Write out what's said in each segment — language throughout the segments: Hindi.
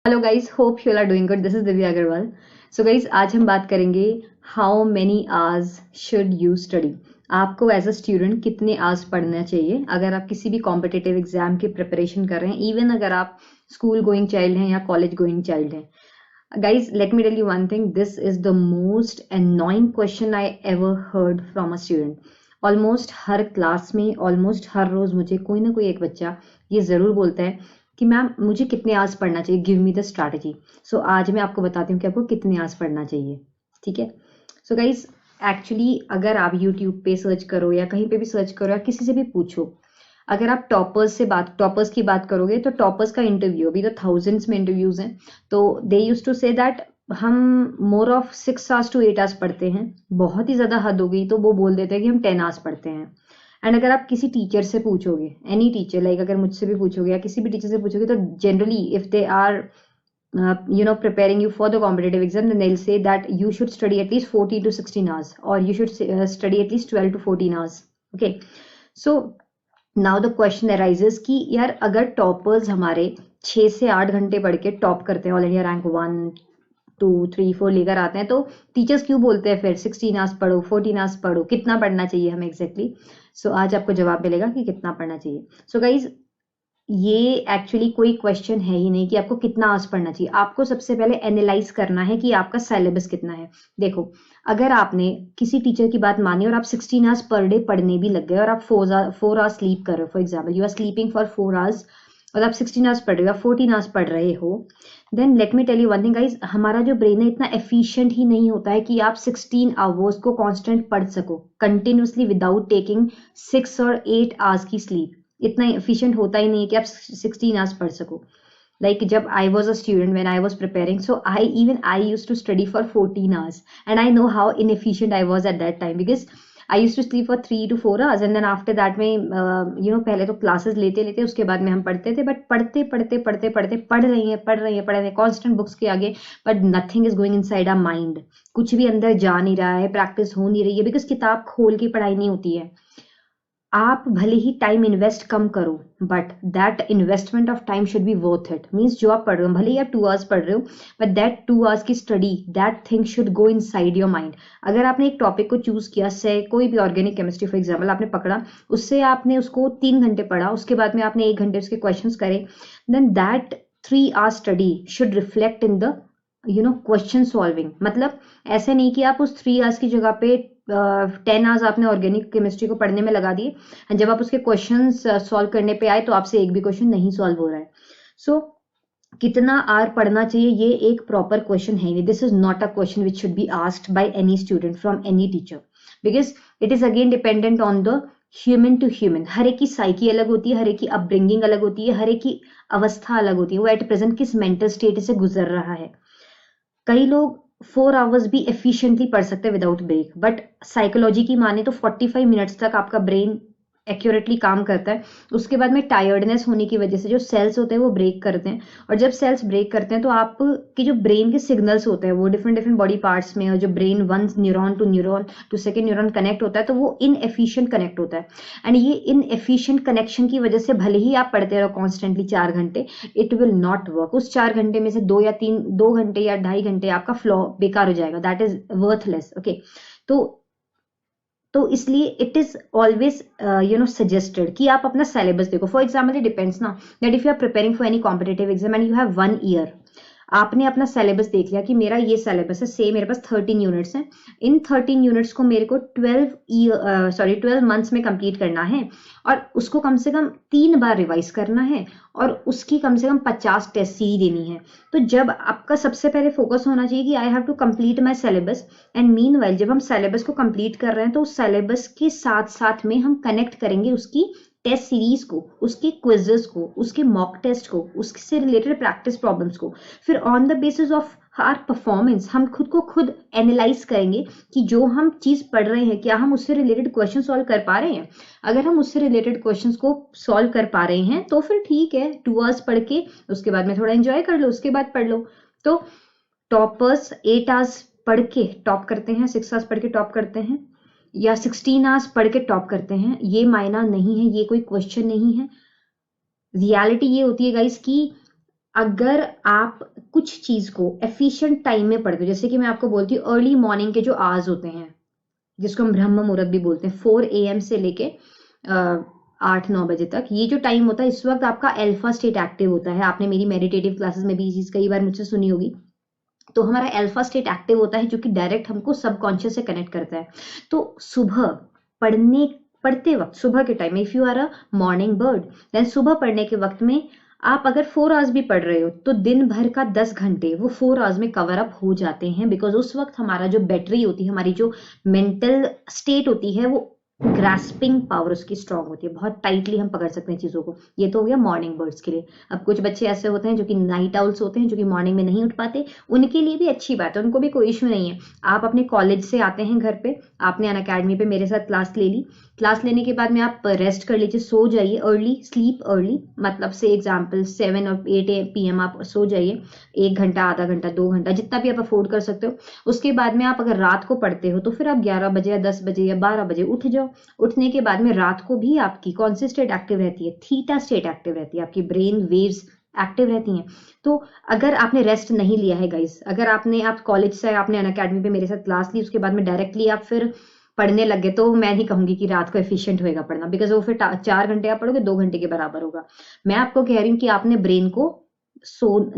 Hello guys, hope you are doing good. This is Divya Agarwal. So guys, आज हम बात करेंगे how many hours should you study. आपको एज अ स्टूडेंट कितने आवर्स पढ़ना चाहिए अगर आप किसी भी कॉम्पिटिटिव एग्जाम की प्रिपरेशन कर रहे हैं, इवन अगर आप स्कूल गोइंग चाइल्ड हैं या कॉलेज गोइंग चाइल्ड हैं। Guys, let me tell you one thing, this is the most annoying question I ever heard from a student. Almost हर क्लास में, ऑलमोस्ट हर रोज मुझे कोई ना कोई एक बच्चा ये जरूर बोलता है कि मैम मुझे कितने आवर्स पढ़ना चाहिए, गिव मी द स्ट्रैटेजी। सो आज मैं आपको बताती हूँ कि आपको कितने आवर्स पढ़ना चाहिए। ठीक है। सो गाइज, एक्चुअली अगर आप यूट्यूब पे सर्च करो या कहीं पे भी सर्च करो या किसी से भी पूछो, अगर आप टॉपर्स की बात करोगे तो टॉपर्स का इंटरव्यू, अभी तो थाउजेंड्स में इंटरव्यूज हैं, तो दे यूज टू से दैट हम more of 6 hours to 8 hours पढ़ते हैं। बहुत ही ज्यादा हद हो गई तो वो बोल देते हैं कि हम 10 आवर्स पढ़ते हैं। एंड अगर आप किसी टीचर से पूछोगे, एनी टीचर, लाइक अगर मुझसे भी पूछोगे या किसी भी टीचर से पूछोगे, तो generally if they are preparing you for the competitive exam, then they'll say that you should study at least 14 to 16 hours, or you should study at least 12 to 14 hours. Okay, so now the question arises कि यार अगर टॉपर्स हमारे 6 से 8 घंटे पढ़ के टॉप करते हैं, ऑल इंडिया रैंक 1 2 3 4 लेकर आते हैं, तो टीचर्स क्यों बोलते हैं फिर 16 आवर्स पढ़ो, 14 आवर्स पढ़ो? कितना पढ़ना चाहिए हमें एग्जैक्टली? सो आज आपको जवाब मिलेगा कि कितना पढ़ना चाहिए। सो गाइज, ये एक्चुअली कोई क्वेश्चन है ही नहीं कि आपको कितना आवर्स पढ़ना चाहिए। आपको सबसे पहले एनालाइज करना है कि आपका सिलेबस कितना है। देखो, अगर आपने किसी टीचर की बात मानी और आप 16 आवर्स पर डे पढ़ने भी लग गए और आप 4 आवर्स स्लीप कर रहे हो, for example you are sleeping for 4 hours, और आप 16 आवर्स पढ़ रहे हो या 14 आवर्स पढ़ रहे हो, then let me tell you one thing guys, हमारा जो ब्रेन है इतना एफिशिएंट ही नहीं होता है कि आप 16 आवर्स को कांस्टेंट पढ़ सको कंटिन्यूसली विदाउट टेकिंग 6 और 8 आवर्स की स्लीप। इतना एफिशिएंट होता ही नहीं है कि आप 16 आवर्स पढ़ सको। Like जब I was a student, when I was preparing, so I used to study for 14 hours, and I know how inefficient I was at that time, because I used to sleep for 3 to 4 hours, and then after that में पहले तो क्लासेस लेते लेते उसके बाद में हम पढ़ते थे, बट पढ़ते पढ़ते पढ़ते पढ़ते पढ़ रही हैं कॉन्स्टेंट बुक्स के आगे, but nothing is going inside our mind. कुछ भी अंदर जा नहीं रहा है, प्रैक्टिस हो नहीं रही है, बिकॉज किताब खोल के पढ़ाई नहीं होती है। आप भले ही टाइम इन्वेस्ट कम करो, but that investment of time should be worth it. Means जो आप पढ़ रहे हो, भले ही आप 2 आवर्स पढ़ रहे हो, बट दैट 2 आवर्स की study, that thing should go in side your mind. अगर आपने एक टॉपिक को चूज किया, से कोई भी ऑर्गेनिक केमिस्ट्री फॉर एग्जाम्पल आपने पकड़ा, उससे आपने उसको 3 घंटे पढ़ा, उसके बाद में आपने 1 घंटे उसके क्वेश्चन करे, then that 3 hour study should reflect in the question solving. मतलब ऐसे नहीं कि आप उस 3 आवर्स की जगह पे 10 आवर्स आपने ऑर्गेनिक केमिस्ट्री को पढ़ने में लगा दिए, जब आप उसके क्वेश्चन सॉल्व करने पे आए तो आपसे एक भी क्वेश्चन नहीं सॉल्व हो रहा है। सो कितना आवर पढ़ना चाहिए, ये एक प्रॉपर क्वेश्चन है नहीं। This is not a question which should be asked by any student from any teacher, because it is again dependent on the human to human. हर एक की साइकी अलग होती है, हर एक की अपब्रिंगिंग अलग होती है, हर एक की अवस्था अलग होती है, वो एट प्रेजेंट किस मेंटल स्टेट से गुजर रहा है। कई लोग 4 आवर्स भी एफिशिएंटली पढ़ सकते हैं विदाउट ब्रेक, बट साइकोलॉजी की माने तो 45 मिनट्स तक आपका ब्रेन एक्यूरेटली काम करता है। उसके बाद में टायर्डनेस होने की वजह से जो सेल्स होते हैं वो ब्रेक करते हैं, और जब सेल्स ब्रेक करते हैं तो आपके जो ब्रेन के सिग्नल्स होते हैं वो डिफरेंट डिफरेंट बॉडी पार्ट्स में, और जो brain one neuron to second neuron connect होता है तो वो इनएफिशिएंट कनेक्ट होता है। एंड ये इनएफिशिएंट कनेक्शन की वजह से भले ही आप पढ़ते रहो कॉन्स्टेंटली 4 घंटे, इट विल नॉट वर्क। उस 4 घंटे में से 2 घंटे या 2.5 घंटे आपका फ्लो बेकार हो जाएगा, दैट इज वर्थलेस। ओके, तो इसलिए इट इज ऑलवेज सजेस्टेड कि आप अपना सिलेबस देखो। फॉर एग्जाम्पल इट डिपेंड्स ना, that if you are preparing for any competitive exam and you have 1 year, आपने अपना सिलेबस देख लिया कि मेरा ये सिलेबस है, से मेरे पास 13 यूनिट्स हैं, इन 13 यूनिट्स को मेरे को 12 मंथ्स में कंप्लीट करना है, और उसको कम से कम 3 बार रिवाइज करना है, और उसकी कम से कम 50 टेस्ट सीरी देनी है। तो जब आपका सबसे पहले फोकस होना चाहिए कि I have to complete my syllabus, and meanwhile जब हम सिलेबस को कंप्लीट कर रहे हैं तो उस सिलेबस के साथ साथ में हम कनेक्ट करेंगे उसकी टेस्ट सीरीज को, उसके क्विजेस को, उसके मॉक टेस्ट को, उससे रिलेटेड प्रैक्टिस प्रॉब्लम्स को। फिर on the basis of our performance हम खुद को खुद एनालाइज करेंगे कि जो हम चीज पढ़ रहे हैं क्या हम उससे रिलेटेड क्वेश्चन सॉल्व कर पा रहे हैं। अगर हम उससे रिलेटेड क्वेश्चंस को सॉल्व कर पा रहे हैं तो फिर ठीक है, 2 आवर्स पढ़ के उसके बाद में थोड़ा एंजॉय कर लो, उसके बाद पढ़ लो। तो टॉपर्स 8 आवर्स पढ़ के टॉप करते हैं, 6 आवर्स पढ़ के टॉप करते हैं, या 16 आवर्स पढ़ के टॉप करते हैं, ये मायना नहीं है, ये कोई क्वेश्चन नहीं है। रियलिटी ये होती है गाइस कि अगर आप कुछ चीज को एफिशिएंट टाइम में पढ़ते हो, जैसे कि मैं आपको बोलती हूँ अर्ली मॉर्निंग के जो आवर्स होते हैं जिसको हम ब्रह्म मुहूर्त भी बोलते हैं, 4 AM से लेके 8-9 बजे तक, ये जो टाइम होता है इस वक्त आपका अल्फा स्टेट एक्टिव होता है। आपने मेरी मेडिटेटिव क्लासेस में भी ये चीज कई बार मुझसे सुनी होगी। तो हमारा अल्फा स्टेट एक्टिव होता है जो कि डायरेक्ट हमको सबकॉन्शियस से कनेक्ट करता है। तो सुबह पढ़ते वक्त, सुबह के टाइम में, if you are a morning bird, then सुबह पढ़ने के वक्त में आप अगर 4 आवर्स भी पढ़ रहे हो तो दिन भर का 10 घंटे वो 4 आवर्स में कवर अप हो जाते हैं। बिकॉज उस वक्त हमारा जो बैटरी होती है, हमारी जो मेंटल स्टेट होती है, वो ग्रास्पिंग पावर उसकी स्ट्रांग होती है, बहुत टाइटली हम पकड़ सकते हैं चीजों को। ये तो हो गया मॉर्निंग बर्ड्स के लिए। अब कुछ बच्चे ऐसे होते हैं जो कि नाइट आउल्स होते हैं, जो कि मॉर्निंग में नहीं उठ पाते, उनके लिए भी अच्छी बात है, उनको भी कोई इश्यू नहीं है। आप अपने कॉलेज से आते हैं घर पे, आपने अनअकैडमी पे मेरे साथ क्लास ले ली, क्लास लेने के बाद में आप रेस्ट कर लीजिए, सो जाइए अर्ली, स्लीप अर्ली, मतलब से एग्जाम्पल 7 और 8 PM आप सो जाइए, 1 घंटा, आधा घंटा, 2 घंटा, जितना भी आप अफोर्ड कर सकते हो। उसके बाद में आप अगर रात को पढ़ते हो तो फिर आप 11 बजे या 10 बजे या 12 बजे उठ जाओ। उठने के बाद में रात को भी आपकी कौन सी स्टेट एक्टिव रहती है? थीटा स्टेट एक्टिव रहती है, आपकी ब्रेन वेव्स एक्टिव रहती हैं। तो अगर आपने रेस्ट नहीं लिया है गाइस, अगर आप कॉलेज से, आपने अनअकैडमी पे मेरे साथ क्लास ली, उसके बाद में डायरेक्टली आप फिर पढ़ने लग गए, तो मैं नहीं कहूंगी कि रात को एफिशिएंट होएगा पढ़ना, बिकॉज वो फिर 4 घंटे आप पढ़ोगे, 2 घंटे के बराबर होगा। मैं आपको कह रही हूँ कि आपने ब्रेन को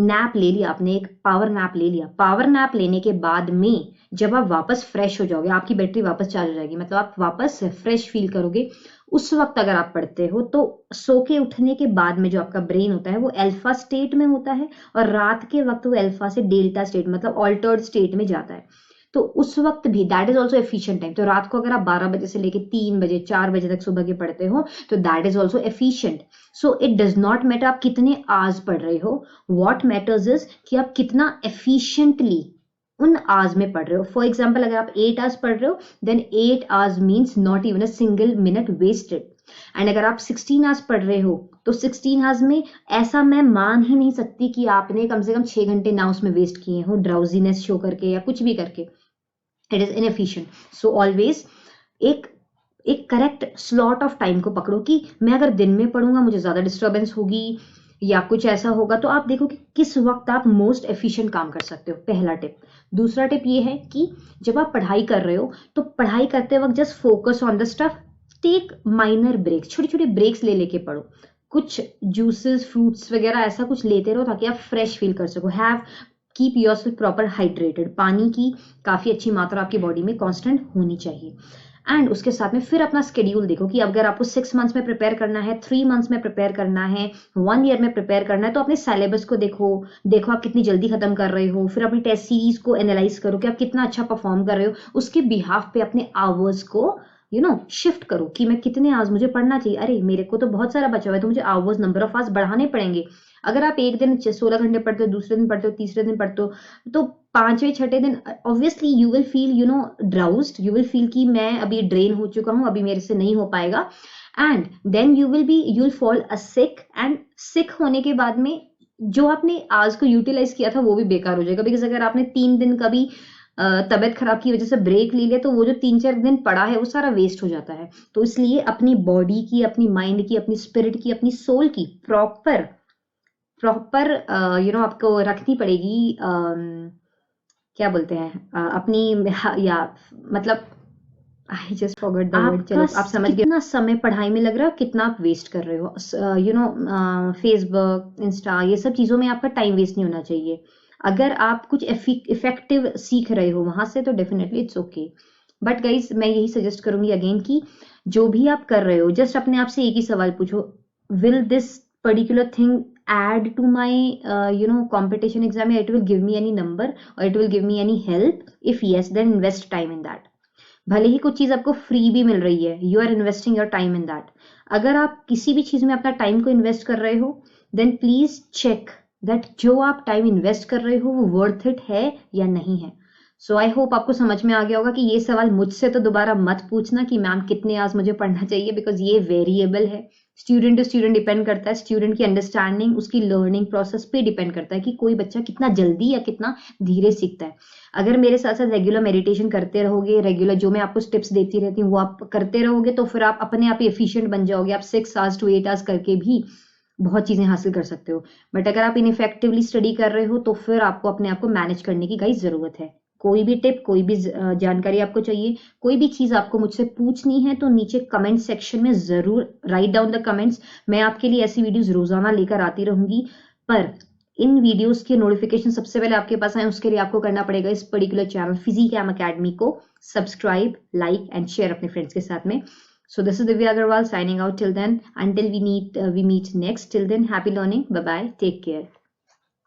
नैप ले लिया, आपने एक पावर नैप ले लिया। पावर नैप लेने के बाद में जब आप वापस फ्रेश हो जाओगे, आपकी बैटरी वापस चार्ज हो जाएगी, मतलब आप वापस फ्रेश फील करोगे, उस वक्त अगर आप पढ़ते हो तो सो के उठने के बाद में जो आपका ब्रेन होता है वो अल्फा स्टेट में होता है, और रात के वक्त वो अल्फा से डेल्टा स्टेट, मतलब ऑल्टर्ड स्टेट में जाता है। तो उस वक्त भी that is also efficient time. तो रात को अगर आप 12 बजे से लेकर 3 बजे 4 बजे तक सुबह के पढ़ते हो तो that is also efficient. So it does not matter आप कितने आवर्स पढ़ रहे हो, व्हाट मैटर्स इज कि आप कितना एफिशिएंटली उन आवर्स में पढ़ रहे हो। फॉर एग्जाम्पल अगर आप 8 आवर्स पढ़ रहे हो, then 8 hours means not even a single minute wasted. And अगर आप 16 आवर्स पढ़ रहे हो तो 16 आवर्स में ऐसा मैं मान ही नहीं सकती कि आपने कम से कम 6 घंटे ना उसमें वेस्ट किए हो, ड्राउजीनेस शो करके या कुछ भी करके। It is inefficient. So always एक करेक्ट स्लॉट ऑफ टाइम को पकड़ो कि मैं अगर दिन में पढ़ूंगा मुझे ज्यादा डिस्टर्बेंस होगी या कुछ ऐसा होगा, तो आप देखो कि किस वक्त आप मोस्ट एफिशिएंट काम कर सकते हो, पहला टिप। दूसरा टिप ये है कि जब आप पढ़ाई कर रहे हो तो पढ़ाई करते वक्त just focus on the stuff, take minor breaks, छोटे छोटे ब्रेक्स ले लेके पढ़ो, कुछ जूसेस फ्रूट्स वगैरह ऐसा कुछ लेते रहो ताकि आप फ्रेश फील कर सको। Have keep yourself proper hydrated, पानी की काफी अच्छी मात्रा आपकी बॉडी में कांस्टेंट होनी चाहिए। एंड उसके साथ में फिर अपना स्केड्यूल देखो कि अगर आपको 6 मंथ्स में प्रिपेयर करना है, 3 मंथ्स में प्रिपेयर करना है, 1 ईयर में प्रिपेयर करना है, तो अपने सिलेबस को देखो आप कितनी जल्दी खत्म कर रहे हो, फिर अपनी टेस्ट सीरीज को एनालाइज करो कि आप कितना अच्छा परफॉर्म कर रहे हो, उसके बिहाफ पे अपने आवर्स को शिफ्ट करो कि मैं कितने आवर्स मुझे पढ़ना चाहिए। अरे मेरे को तो बहुत सारा बचा हुआ है, तो मुझे आवर्स, नंबर ऑफ आवर्स बढ़ाने पड़ेंगे। अगर आप एक दिन 16 घंटे पढ़ते हो, दूसरे दिन पढ़ते हो, तीसरे दिन पढ़ते हो, तो 5वें 6ठे दिन obviously you will feel drowsed, you will feel कि मैं अभी ड्रेन हो चुका हूं, अभी मेरे से नहीं हो पाएगा। And then you will fall a sick, and sick होने के बाद में जो आपने आज को यूटिलाइज किया था वो भी बेकार हो जाएगा। बिकॉज अगर आपने 3 दिन कभी तबियत खराब की वजह से ब्रेक ले लिया तो वो जो 3-4 दिन पड़ा है वो सारा वेस्ट हो जाता है। तो इसलिए अपनी बॉडी की, अपनी माइंड की, अपनी स्पिरिट की, अपनी सोल की प्रॉपर आपको रखनी पड़ेगी। क्या बोलते हैं अपनी, या मतलब I just forgot the word. चलो आप समझ गए। कितना समय पढ़ाई में लग रहा है, कितना आप वेस्ट कर रहे हो, फेसबुक, इंस्टा, ये सब चीजों में आपका टाइम वेस्ट नहीं होना चाहिए। अगर आप कुछ इफेक्टिव सीख रहे हो वहां से तो definitely it's okay. But guys मैं यही सजेस्ट करूंगी अगेन कि जो भी आप कर रहे हो जस्ट अपने आप से एक ही सवाल पूछो, will this particular thing add to my competition exam, it will give me any number or it will give me any help? If yes, then invest time in that. भले ही कुछ चीज आपको फ्री भी मिल रही है, you are investing your time in that. अगर आप किसी भी चीज में अपना टाइम को इन्वेस्ट कर रहे हो, देन प्लीज चेक दैट जो आप टाइम इन्वेस्ट कर रहे हो वो वर्थ इट है या नहीं है। सो आई होप आपको समझ में आ गया होगा कि ये सवाल मुझसे तो दोबारा मत पूछना कि मैम कितने आवर्स मुझे पढ़ना चाहिए, बिकॉज ये वेरिएबल है, स्टूडेंट टू स्टूडेंट डिपेंड करता है, स्टूडेंट की अंडरस्टैंडिंग, उसकी लर्निंग प्रोसेस पे डिपेंड करता है कि कोई बच्चा कितना जल्दी या कितना धीरे सीखता है। अगर मेरे साथ साथ रेगुलर मेडिटेशन करते रहोगे, रेगुलर जो मैं आपको टिप्स देती रहती हूँ वो आप करते रहोगे, तो फिर आप अपने आप ही एफिशिएंट बन जाओगे। आप 6 आवर्स to 8 आवर्स करके भी बहुत चीज़ें हासिल कर सकते हो। बट अगर आप इनइफेक्टिवली स्टडी कर रहे हो तो फिर आपको अपने आप को मैनेज करने की गाइस ज़रूरत है। कोई भी टिप, कोई भी जानकारी आपको चाहिए, कोई भी चीज़ आपको मुझसे पूछनी है तो नीचे कमेंट सेक्शन में ज़रूर राइट डाउन द कमेंट्स। मैं आपके लिए ऐसी वीडियोस रोज़ाना लेकर आती रहूंगी, पर इन वीडियोस के नोटिफिकेशन सबसे पहले आपके पास आए उसके लिए आपको करना पड़ेगा इस पर्टिकुलर चैनल फिजिकैम अकेडमी को सब्सक्राइब, लाइक एंड शेयर अपने फ्रेंड्स के साथ में। So this is Divya Agarwal signing out till then. Until we meet next. Till then, happy learning. Bye bye. Take care.